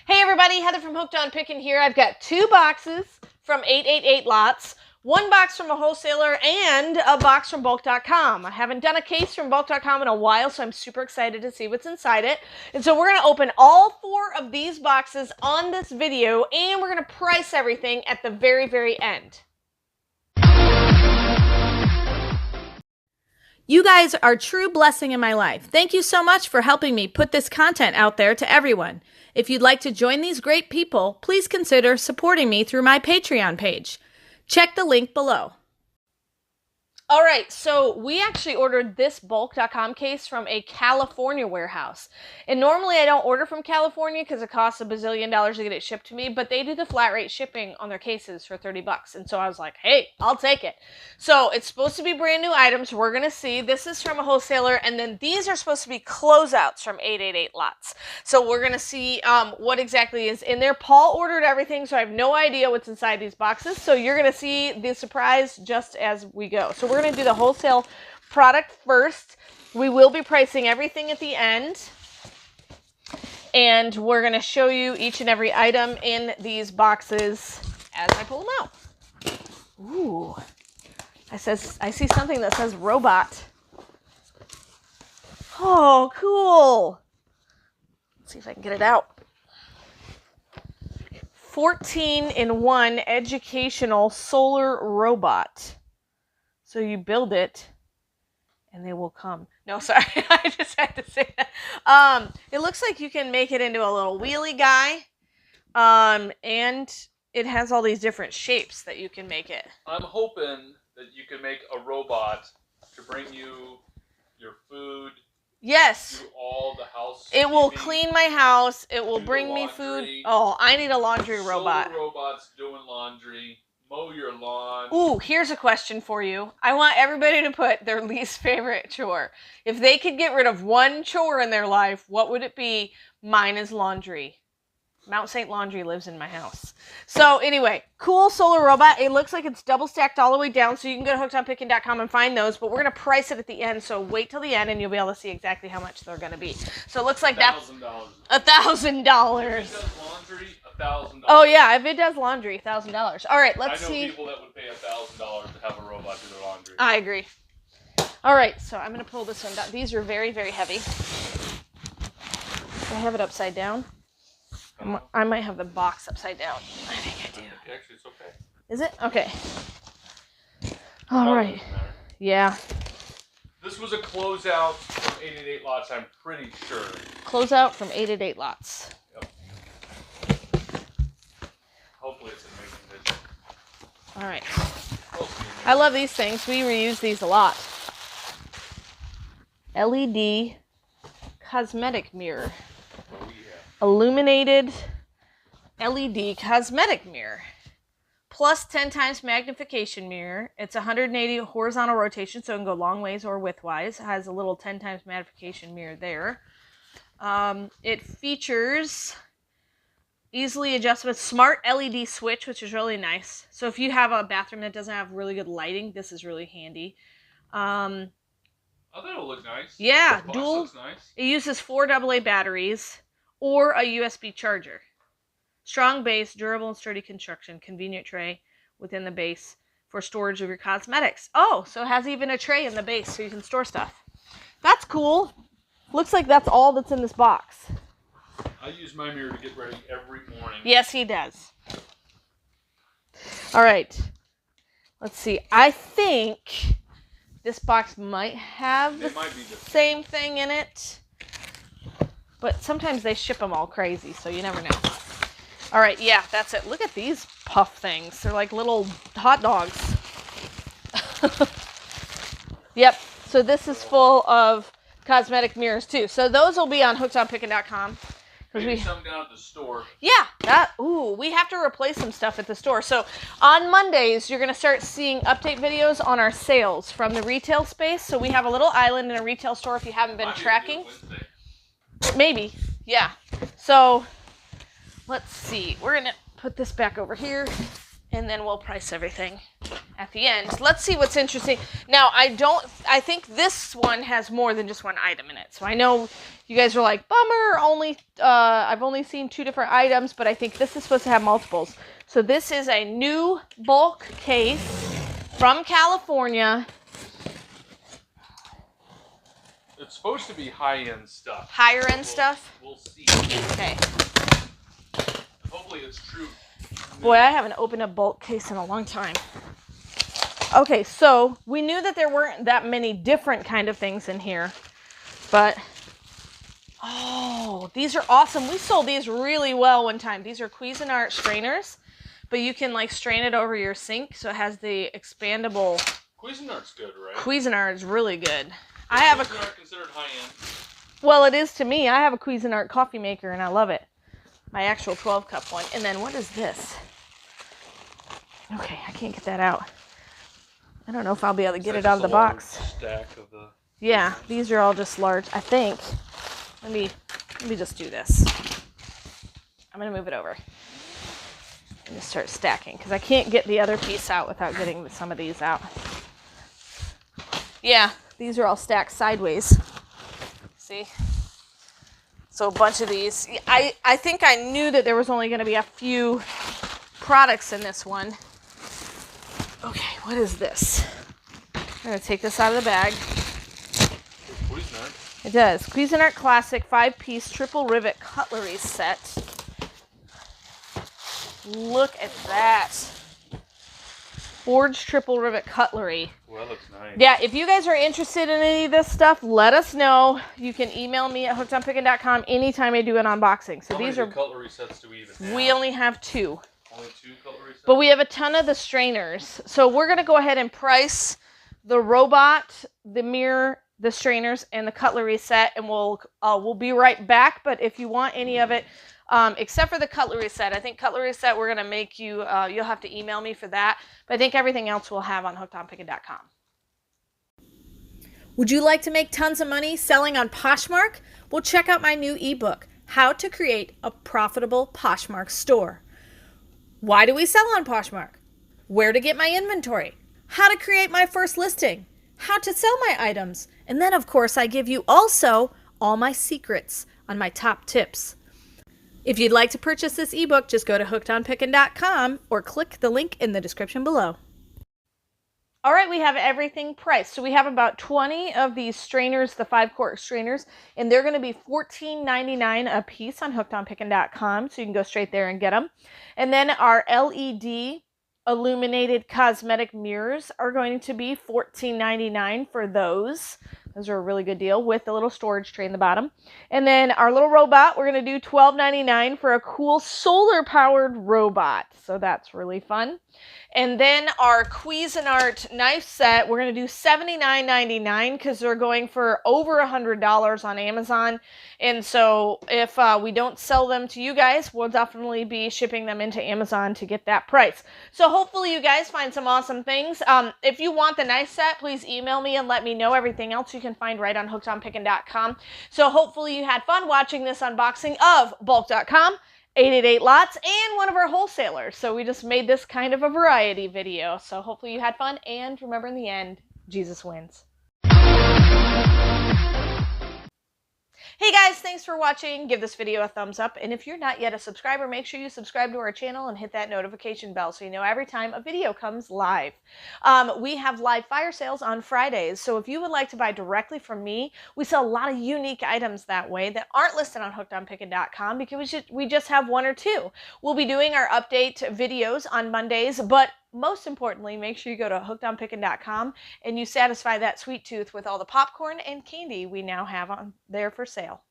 Hey everybody, Heather from Hooked on Pickin here. I've got 2 boxes from 888 Lots, 1 box from a wholesaler, and a box from bulk.com. I haven't done a case from bulk.com in a while, so I'm super excited to see what's inside it. And so we're going to open all 4 of these boxes on this video, and we're going to price everything at the very, very end. You guys are a true blessing in my life. Thank you so much for helping me put this content out there to everyone. If you'd like to join these great people, please consider supporting me through my Patreon page. Check the link below. All right, so we actually ordered this bulk.com case from a California warehouse. And normally I don't order from California because it costs $1 bazillion to get it shipped to me, but they do the flat rate shipping on their cases for $30. And so I was like, hey, I'll take it. So it's supposed to be brand new items. We're going to see. This is from a wholesaler, and then these are supposed to be closeouts from 888 Lots. So we're going to see what exactly is in there. Paul ordered everything, so I have no idea what's inside these boxes. So you're going to see the surprise just as we go. So we're going to do the wholesale product first. We will be pricing everything at the end, and we're going to show you each and every item in these boxes as I pull them out. Ooh, I see something that says robot. Oh, cool. Let's see if I can get it out. 14-in-1 educational solar robot. So you build it, and they will come. No, sorry, I just had to say that. It looks like you can make it into a little wheelie guy, and it has all these different shapes that you can make it. I'm hoping that you can make a robot to bring you your food. Yes. Do all the house. It will clean my house. It will bring me food. Oh, I need a laundry robot. Solar robots doing laundry. Mow your lawn. Ooh, here's a question for you. I want everybody to put their least favorite chore. If they could get rid of one chore in their life, what would it be? Mine is laundry. Mount St. Laundry lives in my house. So anyway, cool solar robot. It looks like it's double stacked all the way down, so you can go to hookedonpickin.com and find those, but we're going to price it at the end, so wait till the end and you'll be able to see exactly how much they're going to be. So it looks like that's $1,000. $1,000. If it does laundry, $1,000. Oh yeah, if it does laundry, $1,000. All right, let's see. I know people that would pay $1,000 to have a robot do their laundry. I agree. All right, so I'm going to pull this one down. These are very, very heavy. I have it upside down. I might have the box upside down. I think I do. Actually, it's okay. Is it? Okay. All right. Yeah. This was a closeout from 888 Lots, I'm pretty sure. Closeout from 888 Lots. Yep. Hopefully it's in amazing condition. All right. I love these things. We reuse these a lot. LED cosmetic mirror. Illuminated LED cosmetic mirror. Plus 10 times magnification mirror. It's 180 horizontal rotation, so it can go long ways or widthwise. It has a little 10 times magnification mirror there. It features easily adjustable smart LED switch, which is really nice. So if you have a bathroom that doesn't have really good lighting, this is really handy. I thought it would look nice. Yeah, the dual. looks nice. It uses 4 AA batteries or a USB charger. Strong base, durable and sturdy construction, convenient tray within the base for storage of your cosmetics. Oh, so it has even a tray in the base so you can store stuff. That's cool. Looks like that's all that's in this box. I use my mirror to get ready every morning. Yes, he does. All right. Let's see. I think this box might have the same thing in it. But sometimes they ship them all crazy, so you never know. All right, yeah, that's it. Look at these puff things. They're like little hot dogs. Yep, so this is full of cosmetic mirrors, too. So those will be on hookedonpickin.com. Maybe some down at the store. Yeah, we have to replace some stuff at the store. So on Mondays, you're going to start seeing update videos on our sales from the retail space. So we have a little island in a retail store if you haven't been tracking. Maybe, yeah. So let's see. We're going to put this back over here, and then we'll price everything at the end. Let's see what's interesting. Now, I think this one has more than just one item in it. So I know you guys are like, bummer, I've only seen 2 different items, but I think this is supposed to have multiples. So this is a new bulk case from California. It's supposed to be high-end stuff. Higher end stuff? We'll see. Okay. Hopefully it's true. Boy, I haven't opened a bulk case in a long time. Okay, so we knew that there weren't that many different kind of things in here, but oh, these are awesome. We sold these really well one time. These are Cuisinart strainers, but you can like strain it over your sink, so it has the expandable. Cuisinart's good, right? Cuisinart is really good. Cuisinart considered high-end? Well, it is to me. I have a Cuisinart coffee maker, and I love it. My actual 12-cup one. And then what is this? Okay, I can't get that out. I don't know if I'll be able to get it out of the box. Stack of the... Yeah, these are all just large. I think. Let me just do this. I'm gonna move it over and just start stacking because I can't get the other piece out without getting some of these out. Yeah, these are all stacked sideways. See? So a bunch of these. I think I knew that there was only going to be a few products in this one. Okay, what is this? I'm going to take this out of the bag. Cuisinart. It does. Cuisinart Classic 5-piece triple rivet cutlery set. Look at that. Forged triple rivet cutlery. Well, that looks nice. Yeah, if you guys are interested in any of this stuff, let us know. You can email me at hookedonpickin.com anytime I do an unboxing. So How these many are cutlery sets do we even have? we only have 2. Only 2 cutlery sets? But we have a ton of the strainers. So we're going to go ahead and price the robot, the mirror, the strainers, and the cutlery set, and we'll be right back. But if you want any of it, except for the cutlery set, I think cutlery set we're going to make you, you'll have to email me for that. But I think everything else we'll have on hookedonpickin.com. Would you like to make tons of money selling on Poshmark? Well, check out my new ebook, How to Create a Profitable Poshmark Store. Why do we sell on Poshmark? Where to get my inventory? How to create my first listing? How to sell my items? And then, of course, I give you also all my secrets on my top tips. If you'd like to purchase this ebook, just go to hookedonpickin.com or click the link in the description below. All right, we have everything priced. So we have about 20 of these strainers, the 5-quart strainers, and they're going to be $14.99 a piece on hookedonpickin.com, so you can go straight there and get them. And then our LED illuminated cosmetic mirrors are going to be $14.99 for those. Those are a really good deal with a little storage tray in the bottom. And then our little robot, we're going to do $12.99 for a cool solar-powered robot. So that's really fun. And then our Cuisinart knife set, we're going to do $79.99 because they're going for over $100 on Amazon. And so if we don't sell them to you guys, we'll definitely be shipping them into Amazon to get that price. So hopefully you guys find some awesome things. If you want the knife set, please email me and let me know. Everything else you can find right on hookedonpickin.com. So hopefully you had fun watching this unboxing of bulk.com. 888 lots and one of our wholesalers. So we just made this kind of a variety video. So hopefully you had fun, and remember, in the end, Jesus wins. Hey guys, thanks for watching. Give this video a thumbs up, and if you're not yet a subscriber, make sure you subscribe to our channel and hit that notification bell so you know every time a video comes live. We have live fire sales on Fridays, so if you would like to buy directly from me, we sell a lot of unique items that way that aren't listed on hookedonpickin.com because we just have 1 or 2. We'll be doing our update videos on Mondays, but most importantly, make sure you go to hookedonpickin.com and you satisfy that sweet tooth with all the popcorn and candy we now have on there for sale.